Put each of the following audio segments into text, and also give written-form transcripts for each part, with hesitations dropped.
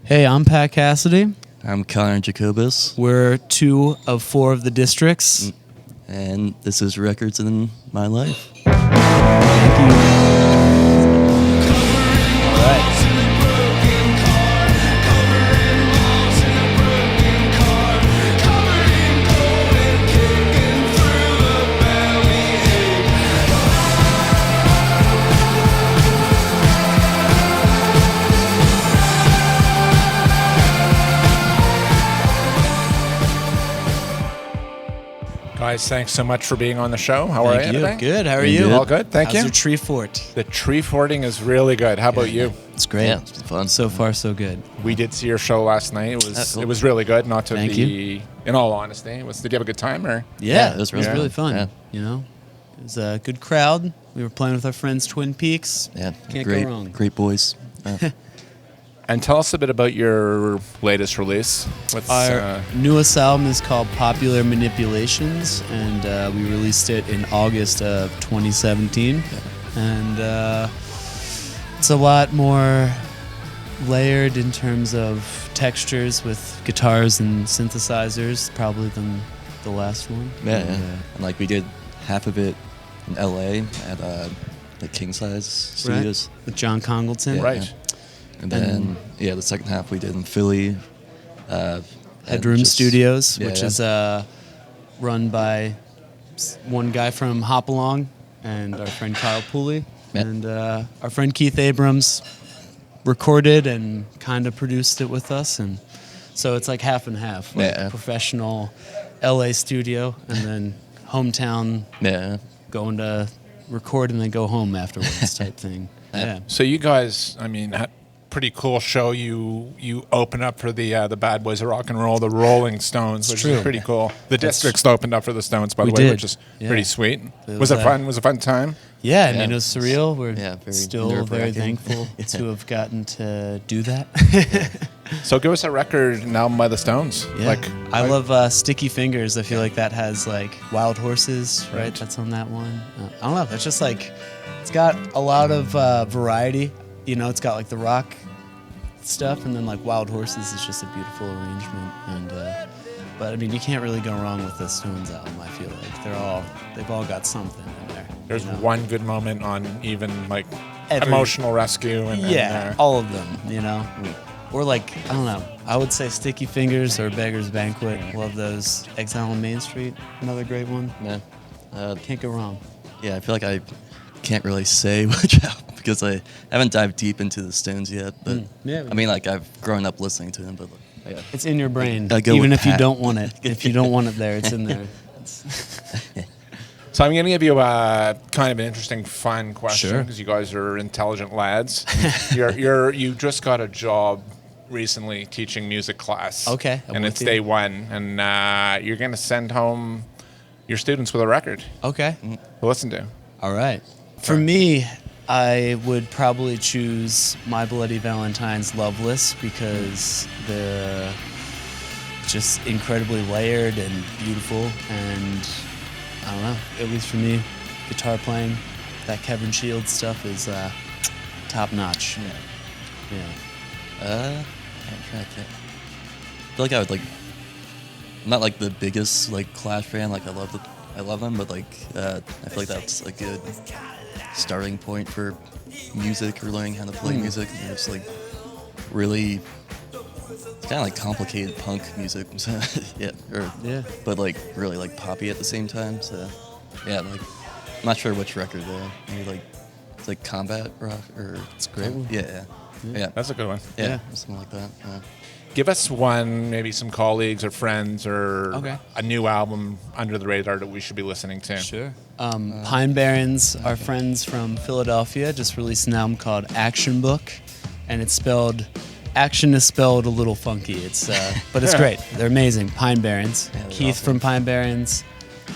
Hey, I'm Pat Cassidy. I'm Connor Jacobus. We're 2 of 4 of the districts. And this is Records in My Life. Thank you. All right. Guys, thanks so much for being on the show. How are you today? Good. How are you? All good, thank you. How's your tree fort? The tree forting is really good. How about you? It's great. Yeah, it's fun. So far, so good. We did see your show last night. Cool. It was really good. Not to Thank be, in all honesty, did you have a good time or? Yeah, it was really fun. Yeah. You know, it was a good crowd. We were playing with our friends Twin Peaks. Yeah, Can't great, go wrong. great boys. And tell us a bit about your latest release. What's Our newest album is called Popular Manipulations, and we released it in August of 2017. And it's a lot more layered in terms of textures with guitars and synthesizers, probably than the last one. Yeah. And like we did half of it in LA at the King Size Studios. Right? With John Congleton. Yeah. right. And then the second half we did in Philly. Headroom Studios, yeah, which yeah. is run by one guy from Hopalong and our friend Kyle Pooley. Yeah. And our friend Keith Abrams recorded and kind of produced it with us. And so it's like half and half. Like Yeah. professional LA studio and then hometown Yeah. going to record and then go home afterwards type thing. Yeah. So you guys, I mean, pretty cool show. You open up for the Bad Boys of Rock and Roll, the Rolling Stones, which true. is pretty cool. The Districts opened up for the Stones, by the We way, did. which is Yeah. pretty sweet. It Was was, it fun? Was it a fun time? Yeah, I mean, Yeah. it was surreal. We're Yeah, very still very nerve-wracking. thankful to have gotten to do that. So give us a record, an album by the Stones. Yeah. Like I love Sticky Fingers. I feel like that has like Wild Horses, right? That's on that one. I don't know. It's just like, it's got a lot of variety. You know, it's got like the rock stuff, and then like Wild Horses is just a beautiful arrangement. And but I mean, you can't really go wrong with the Stones album. I feel like they've all got something in there. there's you know? one good moment on even like Every- Emotional Rescue and Yeah, all of them, you know. Or like, I don't know, I would say Sticky Fingers or Beggar's Banquet. Love those. Exile on Main Street, another great one. Yeah. Can't go wrong. Yeah, I feel like I can't really say which album because I haven't dived deep into the Stones yet. But Yeah, I mean, like I've grown up listening to them, but yeah. it's in your brain. I go Even with if you Pat. don't want it. If you don't want it there, it's in there. So I'm going to give you a kind of an interesting, fun question Sure. because you guys are intelligent lads. You just got a job recently teaching music class. Okay, I'm and with it's you. day one, and you're going to send home your students with a record Okay. to listen to. All right. For me, I would probably choose My Bloody Valentine's Loveless because they're just incredibly layered and beautiful, and I don't know, at least for me, guitar playing, that Kevin Shields stuff is top notch. Yeah. I'm trying to think. I feel like I would like, I'm not like the biggest like Clash fan. Like I love them, but like I feel like that's a good starting point for music or learning how to play music. And it's like really, it's kind of like complicated punk music. Yeah. Yeah. But like really like poppy at the same time. So yeah, like I'm not sure which record though. Maybe like it's like combat rock or It's a great one. Yeah. That's a good one. Yeah. Something like that. Yeah. Give us one, maybe some colleagues or friends or Okay. a new album under the radar that we should be listening to. Sure. Pine Barrens, our friends from Philadelphia, just released an album called Acchin Book, and it's spelled, Action is spelled a little funky. It's but it's great. They're amazing. Pine Barrens. Yeah, they're Keith awesome. from Pine Barrens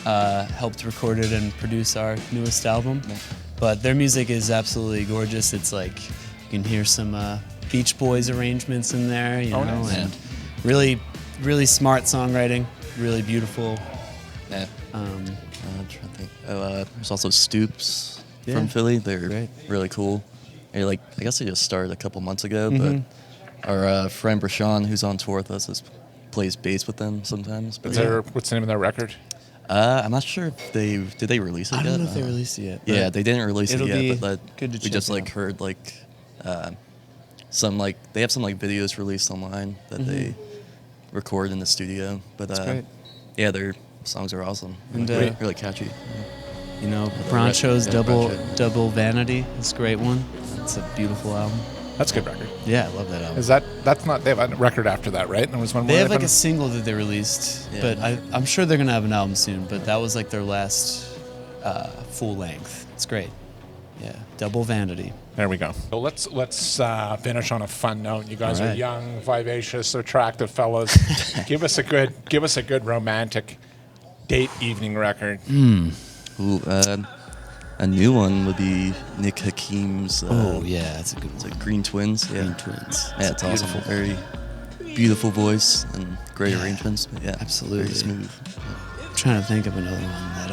helped record it and produce our newest album. Yeah. But their music is absolutely gorgeous. It's like you can hear some Beach Boys arrangements in there, you know, nice. and really, really smart songwriting, really beautiful. Yeah. Um, I'm trying to think. There's also Stoops Yeah. from Philly. They're Great. really cool. They I guess they just started a couple months ago, Mhm. Our friend Brashawn, who's on tour with us, plays bass with them sometimes. But What's the name of their record? I'm not sure if did they release it yet? I don't know if they released it yet. Yeah, they didn't release it yet, but good to we just check out. heard some they have some videos released online that they record in the studio. But That's great. yeah, their songs are awesome. And, really catchy. You know, Broncho's Broncho. double Vanity is a great one. It's a beautiful album. That's a good record. Yeah, I love that album. That's not, they have a record after that, right? There was one more. They have like a single that they released, Yeah. but I'm sure they're gonna have an album soon. But that was like their last full length. It's great. Yeah, double Vanity. There we go. So let's finish on a fun note. You guys All are right. young, vivacious, attractive fellows. give us a good romantic date evening record. Ooh, a new one would be Nick Hakim's. Oh yeah, that's a good It's one. like Green Twins. Yeah. Green Twins. Yeah, it's awesome. Very beautiful voice and great Yeah, arrangements. But yeah, absolutely. Very smooth. I'm trying to think of another one that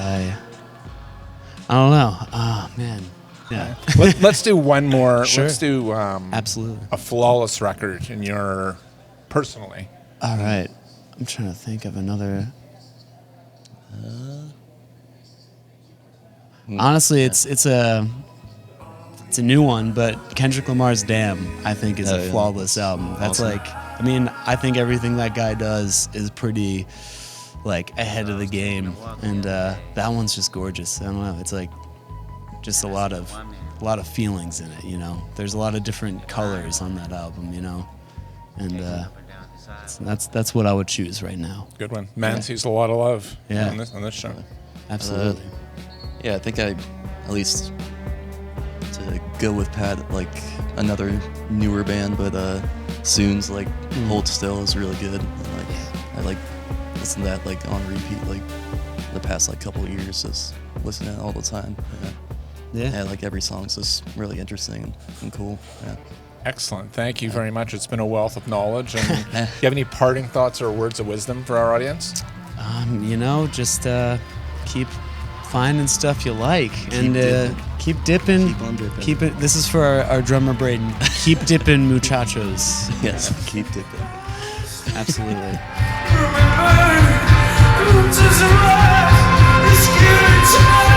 I don't know. Oh man. Yeah. Let's do one more. Sure. Let's do Absolutely. a flawless record in your personally. All right. I'm trying to think of another. Honestly, it's a new one, but Kendrick Lamar's "Damn" I think is Oh, a yeah. flawless album. That's Awesome. I mean, I think everything that guy does is pretty ahead of the game, and that one's just gorgeous. I don't know. It's just a lot of feelings in it. You know, there's a lot of different colors on that album. You know, and that's what I would choose right now. Good one. Man sees a lot of love Yeah. on this show. Absolutely. Yeah, I think at least to go with Pat, another newer band, but Soon's Hold Still is really good. And, I listen to that on repeat the past couple of years, just listen to it all the time. Yeah. Yeah, every song's just really interesting and cool. Yeah. Excellent. Thank you very much. It's been a wealth of knowledge. And do you have any parting thoughts or words of wisdom for our audience? You know, just keep finding stuff you like and dipping. keep dipping. Keep on dipping. Keep it. This is for our drummer Braden. Keep dipping, muchachos. Yes, keep dipping. Absolutely. Remember,